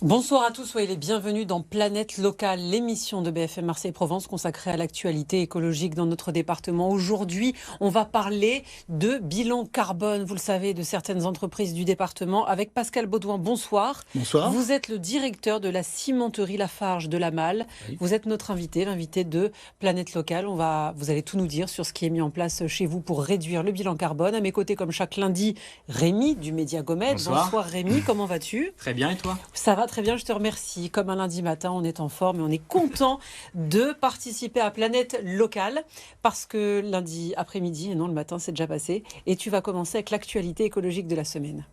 Bonsoir à tous, soyez les bienvenus dans Planète Locale, l'émission de BFM Marseille-Provence consacrée à l'actualité écologique dans notre département. Aujourd'hui, on va parler de bilan carbone, vous le savez, de certaines entreprises du département avec Pascal Baudouin. Bonsoir. Bonsoir. Vous êtes le directeur de la cimenterie Lafarge de la Malle. Oui. Vous êtes notre invité, l'invité de Planète Locale. Vous allez tout nous dire sur ce qui est mis en place chez vous pour réduire le bilan carbone. À mes côtés, comme chaque lundi, Rémi du Média Gomet. Bonsoir Rémi, comment vas-tu ? Très bien, et toi ? Ça va très bien, je te remercie. Comme un lundi matin, on est en forme et on est content de participer à Planète Locale parce que lundi après-midi, et non le matin, c'est déjà passé, et tu vas commencer avec l'actualité écologique de la semaine.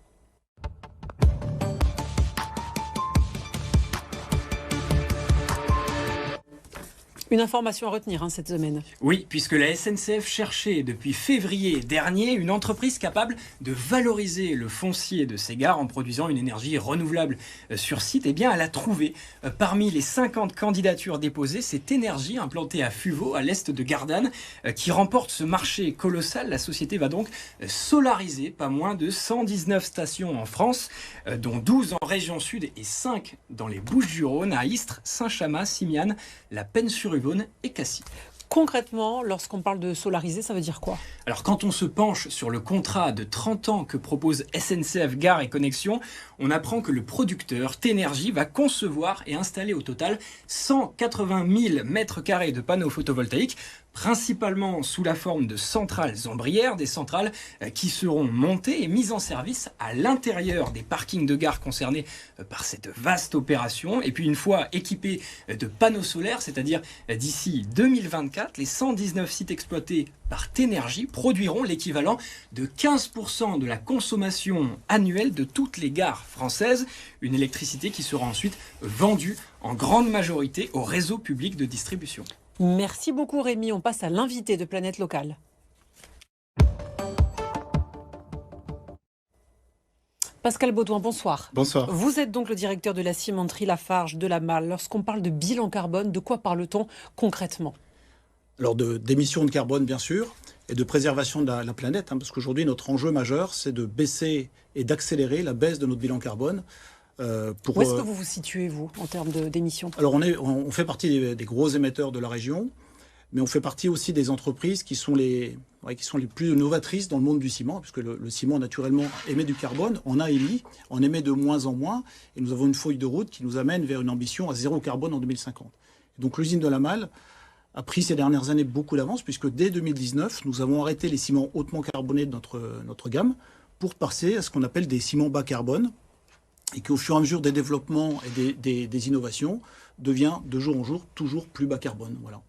Une information à retenir cette semaine. Oui, puisque la SNCF cherchait depuis février dernier une entreprise capable de valoriser le foncier de ses gares en produisant une énergie renouvelable sur site, eh bien elle a trouvé parmi les 50 candidatures déposées cette énergie implantée à Fuveau, à l'est de Gardanne, qui remporte ce marché colossal. La société va donc solariser pas moins de 119 stations en France, dont 12 en région sud et 5 dans les Bouches-du-Rhône, à Istres, Saint-Chamas, Simiane, La Peine-sur-Yvonne et Cassis. Concrètement, lorsqu'on parle de solariser, ça veut dire quoi ? Alors quand on se penche sur le contrat de 30 ans que propose SNCF Gare et Connexion, on apprend que le producteur T-Énergie va concevoir et installer au total 180 000 mètres carrés de panneaux photovoltaïques, principalement sous la forme de centrales ombrières, des centrales qui seront montées et mises en service à l'intérieur des parkings de gare concernés par cette vaste opération. Et puis une fois équipés de panneaux solaires, c'est-à-dire d'ici 2024, les 119 sites exploités par T-Énergie produiront l'équivalent de 15% de la consommation annuelle de toutes les gares françaises, une électricité qui sera ensuite vendue en grande majorité au réseau public de distribution. Merci beaucoup Rémi, on passe à l'invité de Planète Locale. Pascal Baudouin, bonsoir. Bonsoir. Vous êtes donc le directeur de la cimenterie Lafarge de la Malle. Lorsqu'on parle de bilan carbone, de quoi parle-t-on concrètement ? Alors d'émissions de carbone, bien sûr, et de préservation de la planète, parce qu'aujourd'hui, notre enjeu majeur, c'est de baisser et d'accélérer la baisse de notre bilan carbone. Où est-ce que vous vous situez, vous, en termes d'émissions ? Alors, on fait partie des gros émetteurs de la région, mais on fait partie aussi des entreprises qui sont les plus novatrices dans le monde du ciment, puisque le ciment, naturellement, émet du carbone. On a émis, on émet de moins en moins, et nous avons une feuille de route qui nous amène vers une ambition à zéro carbone en 2050. Donc, l'usine de la Malle a pris ces dernières années beaucoup d'avance, puisque dès 2019, nous avons arrêté les ciments hautement carbonés de notre gamme pour passer à ce qu'on appelle des ciments bas carbone, et qui, au fur et à mesure des développements et des innovations, devient de jour en jour toujours plus bas carbone. Voilà.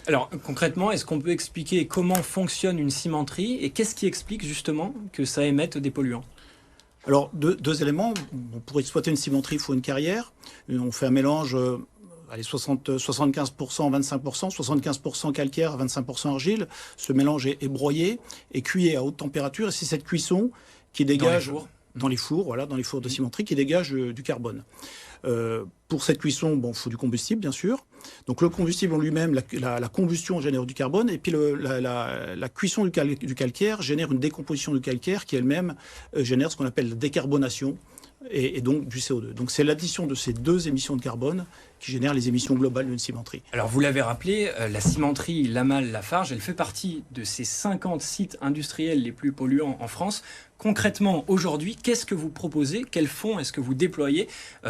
Alors concrètement, est-ce qu'on peut expliquer comment fonctionne une cimenterie et qu'est-ce qui explique justement que ça émette des polluants ? Alors deux éléments. Pour exploiter une cimenterie, il faut une carrière. On fait un mélange 75%, 25%, 75% calcaire, 25% argile. Ce mélange est broyé et cuit à haute température. Et c'est cette cuisson qui dégage... Dans les fours de cimenterie qui dégagent du carbone. Pour cette cuisson, il faut du combustible, bien sûr. Donc le combustible en lui-même, la combustion génère du carbone, et puis la cuisson du calcaire génère une décomposition du calcaire qui elle-même génère ce qu'on appelle la décarbonation, et donc du CO2. Donc c'est l'addition de ces deux émissions de carbone qui génère les émissions globales d'une cimenterie. Alors vous l'avez rappelé, la cimenterie La Malle Lafarge, elle fait partie de ces 50 sites industriels les plus polluants en France. Concrètement, aujourd'hui, qu'est-ce que vous proposez ? Quels fonds est-ce que vous déployez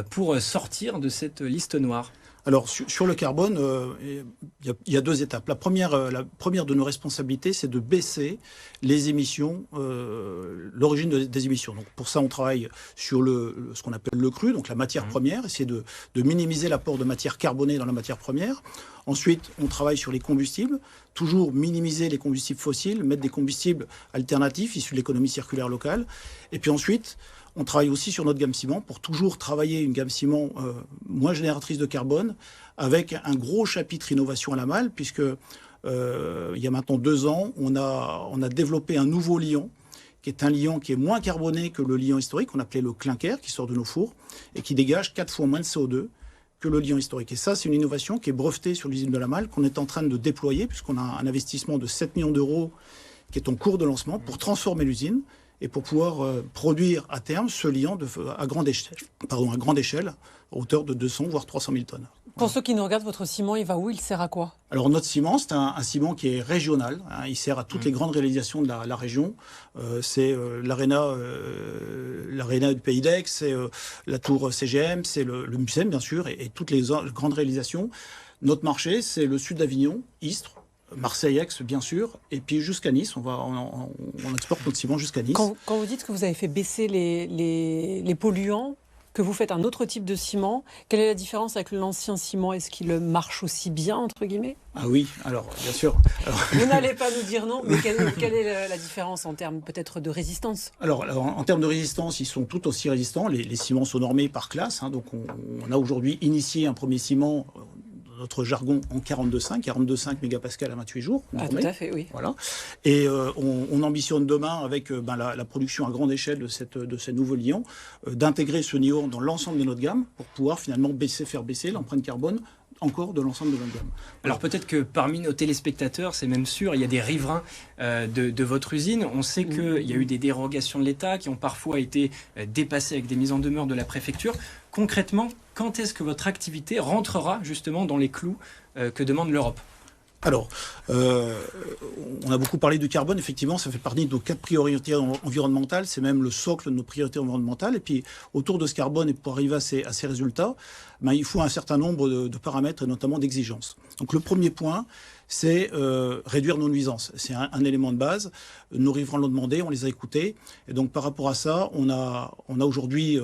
pour sortir de cette liste noire ? Alors sur le carbone, il y a deux étapes. La première de nos responsabilités, c'est de baisser les émissions, l'origine des émissions. Donc pour ça, on travaille sur ce qu'on appelle le cru, donc la matière première, essayer de minimiser l'apport de matière carbonée dans la matière première. Ensuite, on travaille sur les combustibles, toujours minimiser les combustibles fossiles, mettre des combustibles alternatifs issus de l'économie circulaire locale. Et puis ensuite, on travaille aussi sur notre gamme ciment pour toujours travailler une gamme ciment moins génératrice de carbone, avec un gros chapitre innovation à la Malle, puisque il y a maintenant 2 ans, on a développé un nouveau liant, qui est un liant qui est moins carboné que le liant historique, qu'on appelait le clinker, qui sort de nos fours, et qui dégage 4 fois moins de CO2 que le liant historique. Et ça, c'est une innovation qui est brevetée sur l'usine de la Malle, qu'on est en train de déployer, puisqu'on a un investissement de 7 millions d'euros qui est en cours de lancement pour transformer l'usine et pour pouvoir produire à terme ce liant à grande échelle, à hauteur de 200 voire 300 000 tonnes. Pour ceux qui nous regardent, votre ciment, il va où? Il sert à quoi? Alors notre ciment, c'est un ciment qui est régional. Il sert à toutes les grandes réalisations de la région. C'est l'aréna du Pays d'Aix, c'est la tour CGM, c'est le MUSEM bien sûr, et toutes les grandes réalisations. Notre marché, c'est le sud d'Avignon, Istres, Marseille-Aix bien sûr, et puis jusqu'à Nice. On exporte notre ciment jusqu'à Nice. Quand vous dites que vous avez fait baisser les polluants, que vous faites un autre type de ciment, quelle est la différence avec l'ancien ciment? Est-ce qu'il marche aussi bien, entre guillemets? Ah oui, alors bien sûr. Vous n'allez pas nous dire non, mais quelle est la différence en termes peut-être de résistance? Alors, en termes de résistance, ils sont tout aussi résistants. Les ciments sont normés par classe. Donc on a aujourd'hui initié un premier ciment, notre jargon, en 42,5 mégapascal à 28 jours. Ah, tout à fait, oui. Voilà. Et on ambitionne demain, avec la production à grande échelle de ces nouveaux liants, d'intégrer ce nion dans l'ensemble de notre gamme pour pouvoir finalement faire baisser l'empreinte carbone encore de l'ensemble de notre gamme. Alors peut-être que parmi nos téléspectateurs, c'est même sûr, il y a des riverains de votre usine. On sait qu'il y a eu des dérogations de l'État qui ont parfois été dépassées avec des mises en demeure de la préfecture. Concrètement, quand est-ce que votre activité rentrera justement dans les clous que demande l'Europe ? Alors, on a beaucoup parlé du carbone. Effectivement, ça fait partie de nos 4 priorités environnementales. C'est même le socle de nos priorités environnementales. Et puis, autour de ce carbone, et pour arriver à ces résultats, il faut un certain nombre de paramètres, et notamment d'exigences. Donc, le premier point, c'est réduire nos nuisances. C'est un élément de base. Nos riverains l'ont demandé, on les a écoutés. Et donc, par rapport à ça, on a aujourd'hui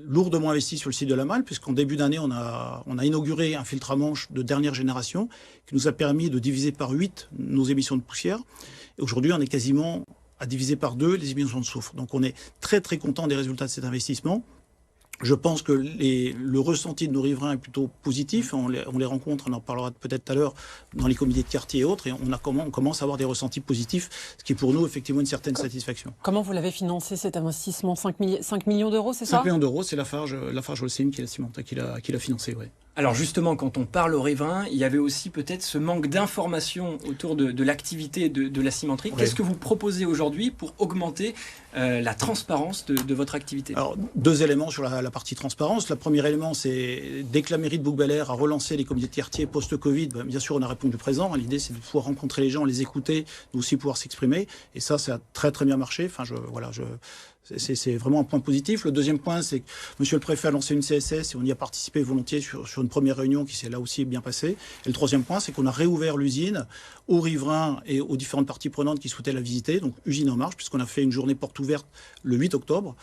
lourdement investi sur le site de la Malle, puisqu'en début d'année, on a inauguré un filtre à manche de dernière génération qui nous a permis de diviser par 8 nos émissions de poussière. Et aujourd'hui, on est quasiment à diviser par 2 les émissions de soufre. Donc, on est très, très content des résultats de cet investissement. Je pense que le ressenti de nos riverains est plutôt positif. On les rencontre, on en parlera peut-être tout à l'heure, dans les comités de quartier et autres, et on commence à avoir des ressentis positifs, ce qui est pour nous effectivement une certaine satisfaction. Comment vous l'avez financé cet investissement? 5 millions d'euros, c'est ça? 5 millions d'euros, c'est Lafarge Holcim qui l'a financé, oui. Alors justement, quand on parle aux riverains, il y avait aussi peut-être ce manque d'information autour de l'activité de la cimenterie. Ouais. Qu'est-ce que vous proposez aujourd'hui pour augmenter la transparence de votre activité? Alors, 2 éléments sur la partie transparence. Le premier élément, c'est dès que la mairie de Bouc-Bel-Air a relancé les comités de quartier post-Covid, bien sûr, on a répondu présent. L'idée, c'est de pouvoir rencontrer les gens, les écouter, mais aussi pouvoir s'exprimer. Et ça a très très bien marché. C'est vraiment un point positif. Le deuxième point, c'est que Monsieur le Préfet a lancé une CSS et on y a participé volontiers sur une première réunion qui s'est là aussi bien passée. Et le troisième point, c'est qu'on a réouvert l'usine aux riverains et aux différentes parties prenantes qui souhaitaient la visiter. Donc, usine en marche, puisqu'on a fait une journée porte ouverte le 8 octobre,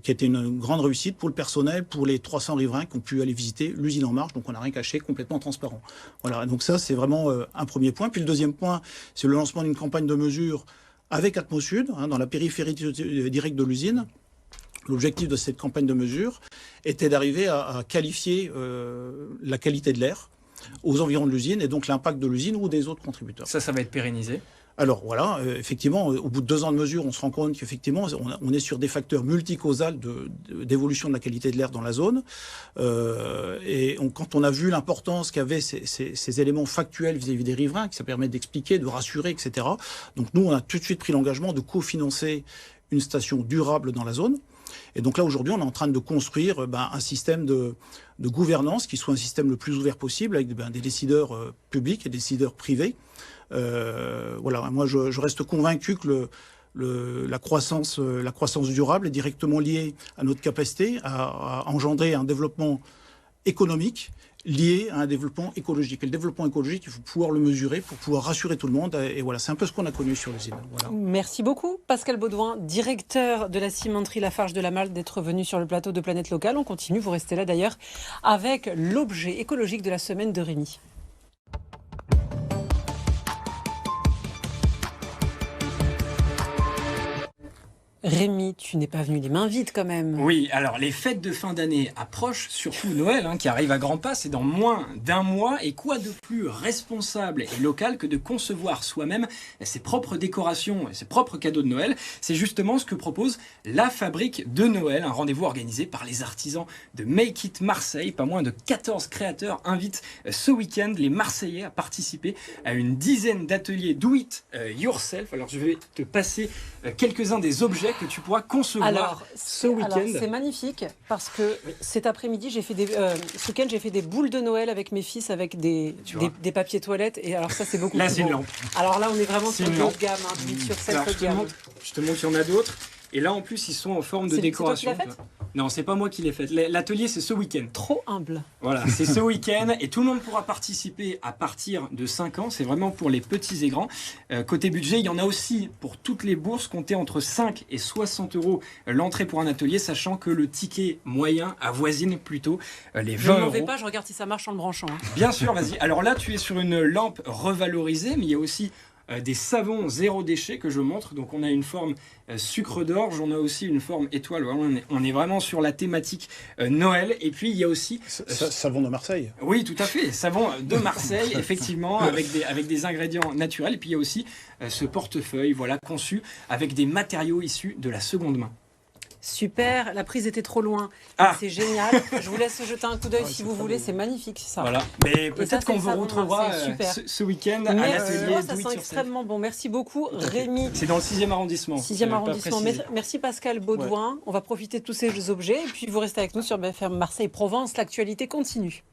qui a été une grande réussite pour le personnel, pour les 300 riverains qui ont pu aller visiter l'usine en marche. Donc, on n'a rien caché, complètement transparent. Voilà, donc ça, c'est vraiment un premier point. Puis le deuxième point, c'est le lancement d'une campagne de mesures avec Atmosud, dans la périphérie directe de l'usine. L'objectif de cette campagne de mesures était d'arriver à qualifier la qualité de l'air aux environs de l'usine et donc l'impact de l'usine ou des autres contributeurs. Ça va être pérennisé? Alors voilà, effectivement, au bout de 2 ans de mesures, on se rend compte qu'effectivement, on est sur des facteurs multicausals d'évolution de la qualité de l'air dans la zone. Quand on a vu l'importance qu'avaient ces éléments factuels vis-à-vis des riverains, que ça permet d'expliquer, de rassurer, etc. Donc nous, on a tout de suite pris l'engagement de cofinancer une station durable dans la zone. Et donc là, aujourd'hui, on est en train de construire un système de gouvernance qui soit un système le plus ouvert possible avec des décideurs publics et des décideurs privés. Voilà, moi je reste convaincu que la croissance durable est directement liée à notre capacité à engendrer un développement économique lié à un développement écologique. Et le développement écologique, il faut pouvoir le mesurer pour pouvoir rassurer tout le monde. Et voilà, c'est un peu ce qu'on a connu sur l'usine. Voilà. Merci beaucoup, Pascal Baudouin, directeur de la cimenterie Lafarge de la Malle, d'être venu sur le plateau de Planète Locale. On continue, vous restez là d'ailleurs, avec l'objet écologique de la semaine de Rémi. Rémi, tu n'es pas venu les mains vides quand même. Oui, alors les fêtes de fin d'année approchent, surtout Noël, qui arrive à grands pas, c'est dans moins d'un mois. Et quoi de plus responsable et local que de concevoir soi-même ses propres décorations et ses propres cadeaux de Noël? C'est justement ce que propose la Fabrique de Noël, un rendez-vous organisé par les artisans de Make It Marseille. Pas moins de 14 créateurs invitent ce week-end les Marseillais à participer à une dizaine d'ateliers do it yourself. Alors je vais te passer quelques-uns des objets que tu pourras concevoir ce week-end. C'est magnifique parce que cet après-midi, ce week-end, j'ai fait des boules de Noël avec mes fils avec des papiers toilettes. Et alors ça, c'est beaucoup là, plus c'est beau. une lampe. Alors là, on est vraiment sur le haut de gamme, do it yourself Alors, haut de gamme. je te montre, il y en a d'autres. Et là, en plus, ils sont en forme de décoration. C'est toi qui l'as faite ? Non, c'est pas moi qui l'ai faite. L'atelier, c'est ce week-end. Trop humble. Voilà, c'est ce week-end et tout le monde pourra participer à partir de 5 ans. C'est vraiment pour les petits et grands. Côté budget, il y en a aussi pour toutes les bourses, comptez entre 5 et 60 euros l'entrée pour un atelier, sachant que le ticket moyen avoisine plutôt les 20 euros. Je n'en vais pas, je regarde si ça marche en le branchant. Bien sûr, vas-y. Alors là, tu es sur une lampe revalorisée, mais il y a aussi des savons zéro déchet que je montre. Donc on a une forme sucre d'orge, on a aussi une forme étoile. Voilà, on est vraiment sur la thématique Noël. Et puis il y a aussi savon de Marseille. Oui, tout à fait, savon de Marseille, effectivement, avec des ingrédients naturels. Et puis il y a aussi ce portefeuille, voilà, conçu avec des matériaux issus de la seconde main. Super, la prise était trop loin. C'est génial. Je vous laisse jeter un coup d'œil si vous voulez. C'est magnifique, ça. Voilà. Mais peut-être qu'on vous retrouvera ce week-end à l'atelier. Ça sent extrêmement bon. Merci beaucoup, Rémi. C'est dans le 6e arrondissement. 6e arrondissement. Merci Pascal Baudouin. Ouais. On va profiter de tous ces objets. Et puis vous restez avec nous sur BFM Marseille Provence. L'actualité continue.